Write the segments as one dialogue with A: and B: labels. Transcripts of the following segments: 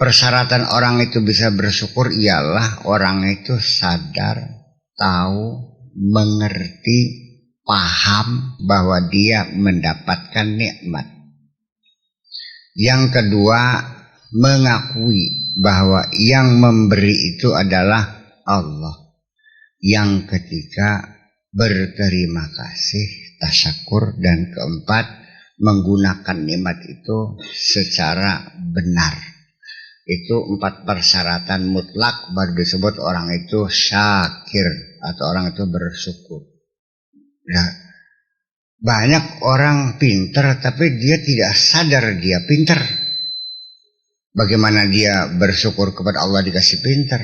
A: persyaratan orang itu bisa bersyukur ialah orang itu sadar, tahu, mengerti, paham bahwa dia mendapatkan nikmat. Yang kedua, mengakui bahwa yang memberi itu adalah Allah. Yang ketiga, berterima kasih, tasyakur. Dan keempat, menggunakan nikmat itu secara benar. Itu 4 persyaratan mutlak baru disebut orang itu syakir atau orang itu bersyukur. Nah, banyak orang pintar tapi dia tidak sadar dia pintar. Bagaimana dia bersyukur kepada Allah dikasih pintar?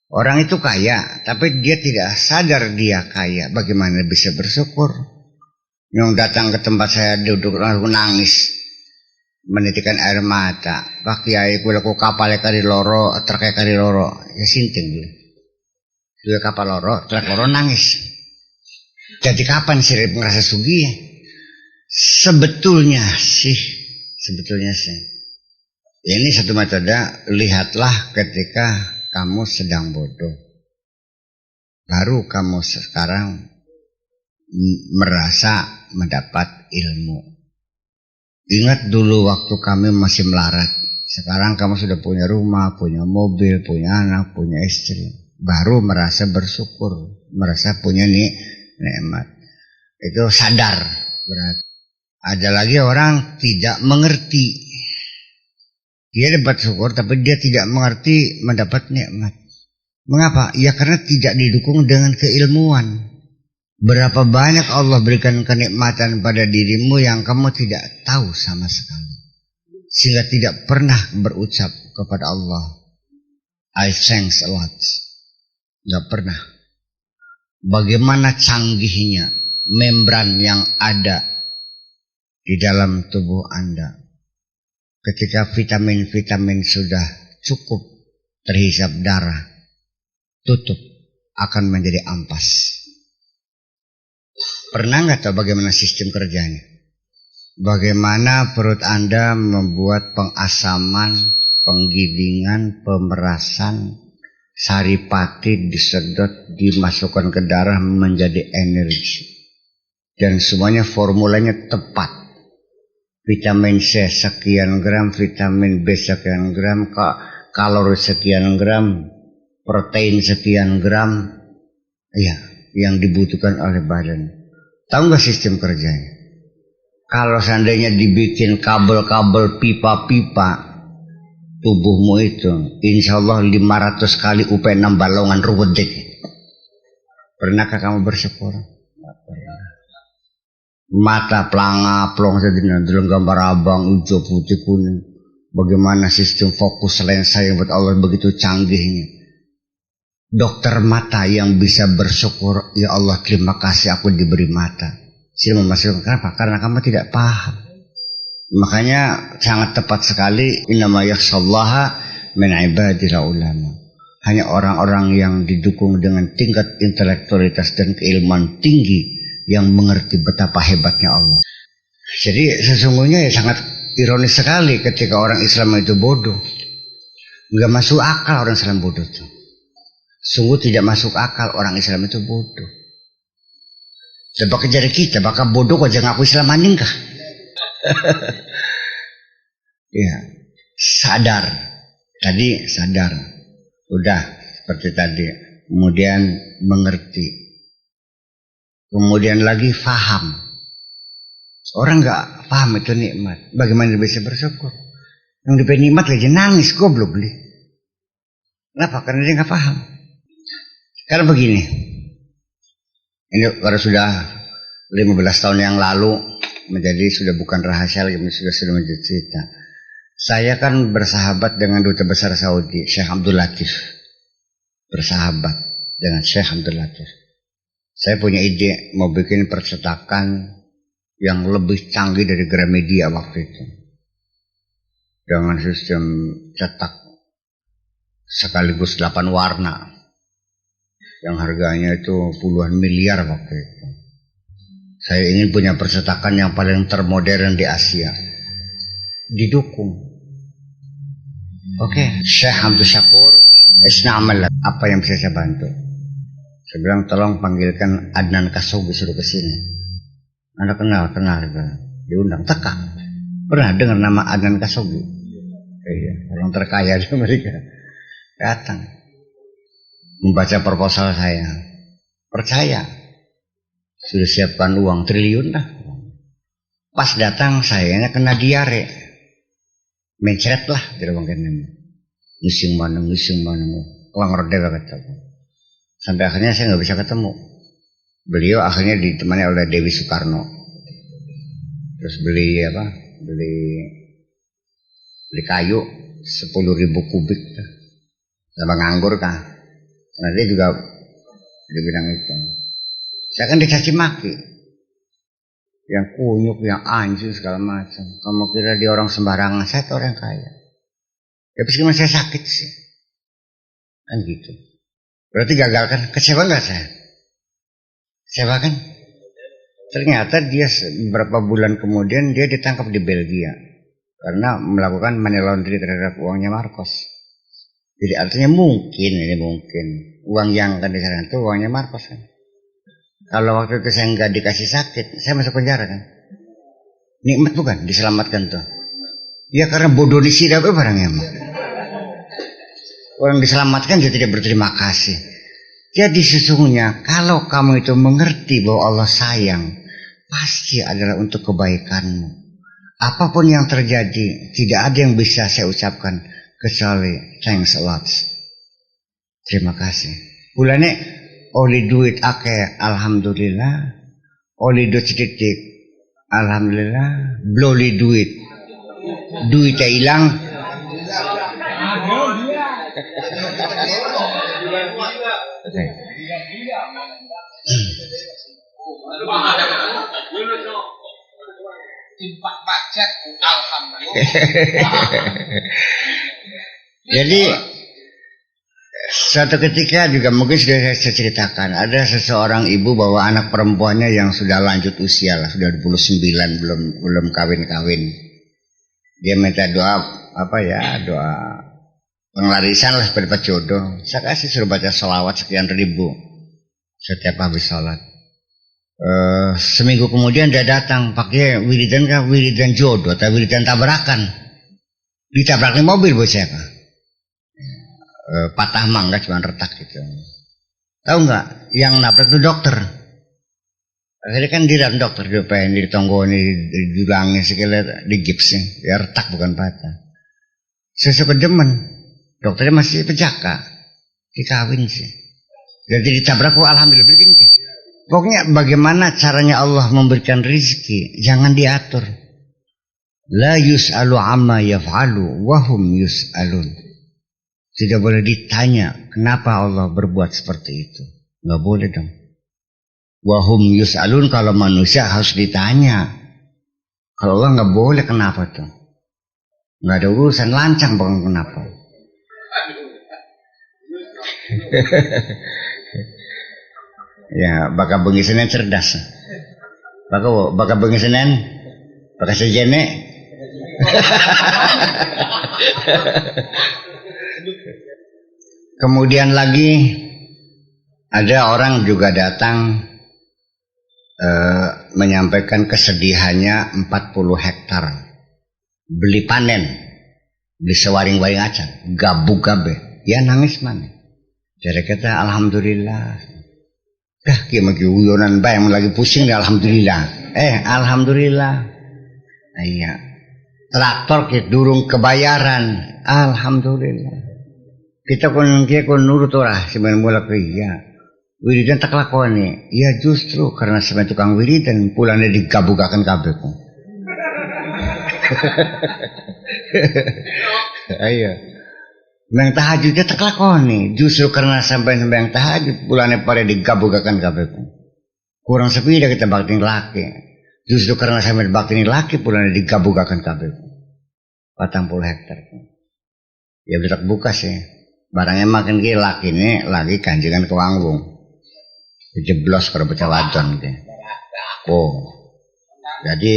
A: Orang itu kaya tapi dia tidak sadar dia kaya. Bagaimana bisa bersyukur? Yang datang ke tempat saya duduk lalu nangis, menitikan air mata. Pak Kiai kula ku kapal kari loro, trek kari loro. Ya sinting dulu. Dua kapal loro, trek loro nangis. Jadi kapan sih ngerasa sugih? Sebetulnya sih. Ini satu metode, lihatlah ketika kamu sedang bodoh. Baru kamu sekarang merasa mendapat ilmu. Ingat dulu waktu kami masih melarat. Sekarang kamu sudah punya rumah, punya mobil, punya anak, punya istri. Baru merasa bersyukur, merasa punya nikmat. Itu sadar berarti. Ada lagi orang tidak mengerti. Dia dapat syukur tapi dia tidak mengerti mendapat nikmat. Mengapa? Ya karena tidak didukung dengan keilmuan. Berapa banyak Allah berikan kenikmatan pada dirimu yang kamu tidak tahu sama sekali. Sehingga tidak pernah berucap kepada Allah, I thanks a lot. Gak pernah. Bagaimana canggihnya membran yang ada di dalam tubuh Anda. Ketika vitamin-vitamin sudah cukup terhisap darah, tutup akan menjadi ampas. Pernah nggak tahu bagaimana sistem kerjanya? Bagaimana perut Anda membuat pengasaman, penggilingan, pemerasan, saripati disedot, dimasukkan ke darah menjadi energi. Dan semuanya formulanya tepat. Vitamin C sekian gram, vitamin B sekian gram, kalori sekian gram, protein sekian gram, ya, yang dibutuhkan oleh badan. Tahu nggak sistem kerjanya? Kalau seandainya dibikin kabel-kabel pipa-pipa tubuhmu itu, insya Allah 500 kali UP6 balongan ruwet deh. Pernahkah kamu bersyukur? Nggak pernah. Mata pelanga plong sedina dalam gambar abang hijau putih kuning. Bagaimana sistem fokus lensa yang buat Allah begitu canggihnya. Dokter mata yang bisa bersyukur, ya Allah terima kasih aku diberi mata. Sila memasukkan kenapa? Karena kamu tidak paham. Makanya sangat tepat sekali innama yakhshallaha min ibadil ulama. Hanya orang-orang yang didukung dengan tingkat intelektualitas dan keilmuan tinggi yang mengerti betapa hebatnya Allah. Jadi sesungguhnya ya sangat ironis sekali ketika orang Islam itu bodoh. Enggak masuk akal orang Islam bodoh itu. Sungguh tidak masuk akal orang Islam itu bodoh. Sebab kejar kita bakal bodoh aja ngaku Islam anjing kah? Ya, sadar. Tadi sadar. Udah seperti tadi. Kemudian mengerti. Kemudian lagi faham. Orang nggak paham itu nikmat. Bagaimana dia bisa bersyukur? Yang diberi nikmat aja nangis goblok beli. Kenapa? Karena dia nggak paham. Karena begini. Ini baru sudah 15 tahun yang lalu menjadi sudah bukan rahasia lagi, sudah menjadi cerita. Saya kan bersahabat dengan Duta Besar Saudi, Syekh Abdul Latif. Bersahabat dengan Syekh Abdul Latif. Saya punya ide mau bikin percetakan yang lebih canggih dari Gramedia waktu itu. Dengan sistem cetak sekaligus 8 warna. Yang harganya itu puluhan miliar waktu itu. Saya ingin punya percetakan yang paling termodern di Asia. Didukung. Oke, Syekh Abdul Syakur, isna'amal, apa yang bisa saya bantu? Saya bilang tolong panggilkan Adnan Kasogi, suruh ke sini. Anda kenal, diundang teka. Pernah dengar nama Adnan Kasogi? Iya, orang terkaya di Amerika. Datang, membaca proposal saya. Percaya, sudah siapkan uang triliun lah. Pas datang sayanya kena diare, mencret lah, tidak mungkin. Ngising mana, uang rodel kata. Sampai akhirnya saya nggak bisa ketemu. Beliau akhirnya ditemani oleh Dewi Soekarno. Terus beli kayu 10.000 kubik sama nganggur kan. Nah dia juga dia bilang itu. Saya kan dicaci maki, yang kunyuk, yang anjing segala macam. Kamu kira dia orang sembarangan? Saya tuh orang kaya. Ya meskipun saya sakit sih, kan gitu. Berarti gagal kan? Kecewa nggak saya? Kecewa kan? Ternyata dia beberapa bulan kemudian dia ditangkap di Belgia karena melakukan money laundering terhadap uangnya Marcos. Jadi artinya mungkin uang yang akan diserahkan itu uangnya Marcos kan. Kalau waktu itu saya nggak dikasih sakit, saya masuk penjara kan. Nikmat bukan diselamatkan tuh. Ya karena bodoh disini apa barangnya mah. Orang diselamatkan dia tidak berterima kasih. Jadi sesungguhnya kalau kamu itu mengerti bahwa Allah sayang, pasti adalah untuk kebaikanmu. Apapun yang terjadi, tidak ada yang bisa saya ucapkan kecuali thanks a lot. Terima kasih. Bulannya oli duit ake, alhamdulillah. Oli duit sedikit, alhamdulillah. Bloli duitnya hilang. Okay. Jadi suatu ketika juga mungkin sudah saya ceritakan, ada seseorang ibu bawa anak perempuannya yang sudah lanjut usia lah, sudah 29 belum kawin. Dia minta doa doa penglarisan lah dapat jodoh. Saya kasih suruh baca sholawat sekian ribu setiap habis sholat. Seminggu kemudian dia datang pakai wiridan jodoh atau wiridan tabrakan. Ditabraknya mobil buat siapa? Patah mangga cuma retak gitu. Tahu nggak? Yang nabrak itu dokter. Akhirnya kan dia dokter dia pengen ditonggoni, didulangin sekali, digipsin, ya retak bukan patah. Sesuatu demen, dokternya masih pejaka, dikawin sih. Jadi ditabrak, alhamdulillah begini. Pokoknya bagaimana caranya Allah memberikan rezeki, jangan diatur. La yus'alu amma yaf'alu wahum yus'alun. Tidak boleh ditanya kenapa Allah berbuat seperti itu. Nggak boleh dong. Wahum yus'alun, kalau manusia harus ditanya. Kalau Allah nggak boleh, kenapa tuh? Nggak ada urusan, lancang bang, kenapa? Ya, bakal bengi Senin cerdas. Bakal bengi Senin, bakal sejene. Kemudian lagi ada orang juga datang menyampaikan kesedihannya 40 hektar beli panen di sewaring-waring acan gabu-gabe, ya nangis mana. Jadi kata alhamdulillah. Dah gimana uyonan bayang lagi pusing deh, alhamdulillah. Alhamdulillah. Iya. Traktor kita durung kebayaran, alhamdulillah. Kita kon nurut ora sebenarnya mulai iya. Wiridan tak lakoni. Ya justru karena sebenarnya tukang wiridan pulangnya digabugakan kabelku. Ayo. Yang tahajudnya tak lakoni. Justru karena sampai yang tahajud pulangnya pada digabugakan kabelku. Kurang sepeda kita baktiin laki. Justru karena sampai baktiin laki pulangnya digabugakan kabelku. 40 hektar. Ya bisa buka sih. Barangnya makin gila laki ini lagi kanjengan ke wanggung. Jeblos kalau baca wadon gitu. Oh. Jadi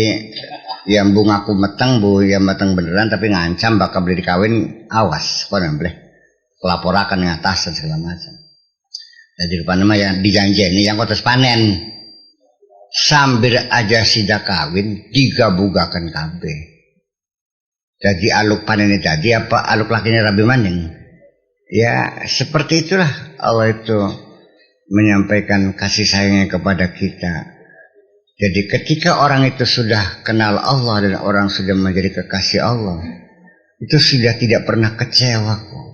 A: yang bu ngaku meteng bu yang meteng beneran tapi ngancam bakal beli dikawin awas kok boleh laporakan yang atas dan segala macam. Jadi depan nama yang dijanjeni yang kotes panen sambil aja sidak kawin digabugakan kabeh. Jadi aluk panennya tadi apa aluk lakinya Rabi Maning. Ya seperti itulah Allah itu menyampaikan kasih sayangnya kepada kita. Jadi ketika orang itu sudah kenal Allah dan orang sudah menjadi kekasih Allah, itu sudah tidak pernah kecewa kok.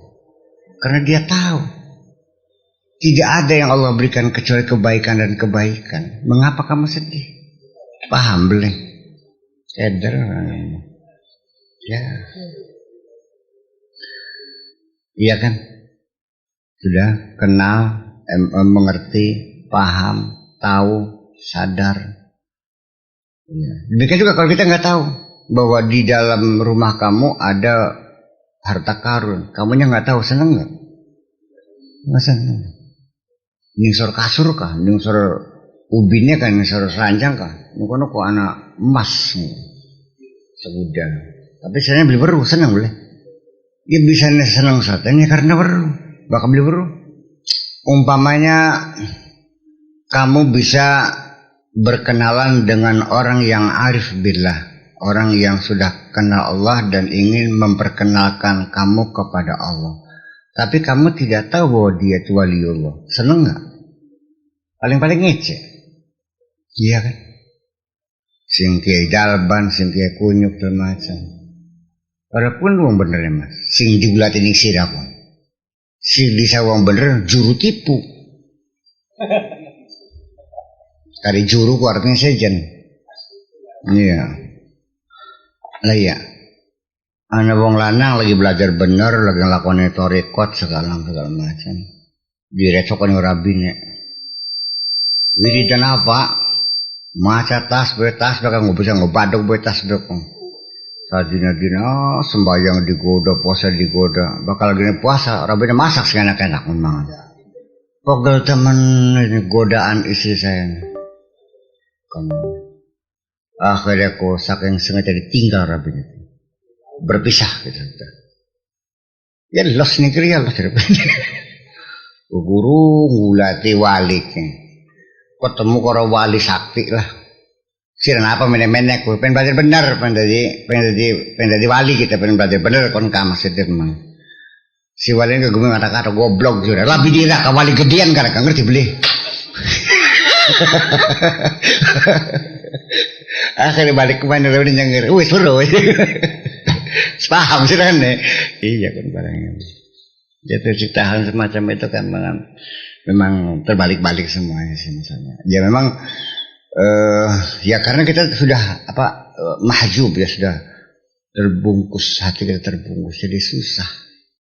A: Karena dia tahu tidak ada yang Allah berikan kecuali kebaikan dan kebaikan. Mengapa kamu sedih? Paham belum? Eder. Ya. Iya kan? Sudah kenal, mengerti, paham, tahu, sadar. Ya. Demikian juga kalau kita nggak tahu bahwa di dalam rumah kamu ada harta karun, kamunya nggak tahu, seneng nggak? Nggak seneng. Ningsor kasur kah? Ningsor ubinnya kan? Ningsor ranjang kah? Nukono kok anak emas segudang. Tapi saya beli beru, seneng boleh. Dia bisa seneng satenya karena beru, bakal beli beru. Umpamanya kamu bisa berkenalan dengan orang yang arif billah, orang yang sudah kenal Allah dan ingin memperkenalkan kamu kepada Allah. Tapi kamu tidak tahu bahwa dia itu waliullah. Seneng nggak? Paling-paling ngece. Iya kan? Sing kiai dalban, sing kiai kunyuk dan macam. Walaupun wong bener ya mas. Sing digulatin sirah pun. Sing bisa wong bener juru tipu. Kari juru ku artinya sejen. Iya. Lah iya. Ana wong lanang lagi belajar bener, lagi ngelakuin torikot segala macam. Direcokkan rabine. Wiridan apa? Maca tasbih bakal bisa ngobadok be tasbih kok. Sadina-dina sembahyang digoda, puasa digoda. Bakal lagi puasa, rabine masak seenak-enak memang. Pogel temen ini godaan istri saya. Akhirnya aku saking sengaja ditinggal rabine. Berpisah gitu. Ya los negeri ya los guru ngulati wali ketemu karo wali sakti lah sirah apa menek-menek pengen belajar bener pengen jadi wali kita pengen belajar bener kon kamas itu memang si wali ini gue kata-kata goblok juga lebih dira ke wali gedean karena gak ngerti beli akhirnya balik kemana udah nyengir wih seru paham sih kan nih iya kan barangnya jatuh ciptaan semacam itu kan memang terbalik-balik semuanya sih misalnya ya memang ya karena kita sudah mahjub ya sudah terbungkus hati kita terbungkus jadi susah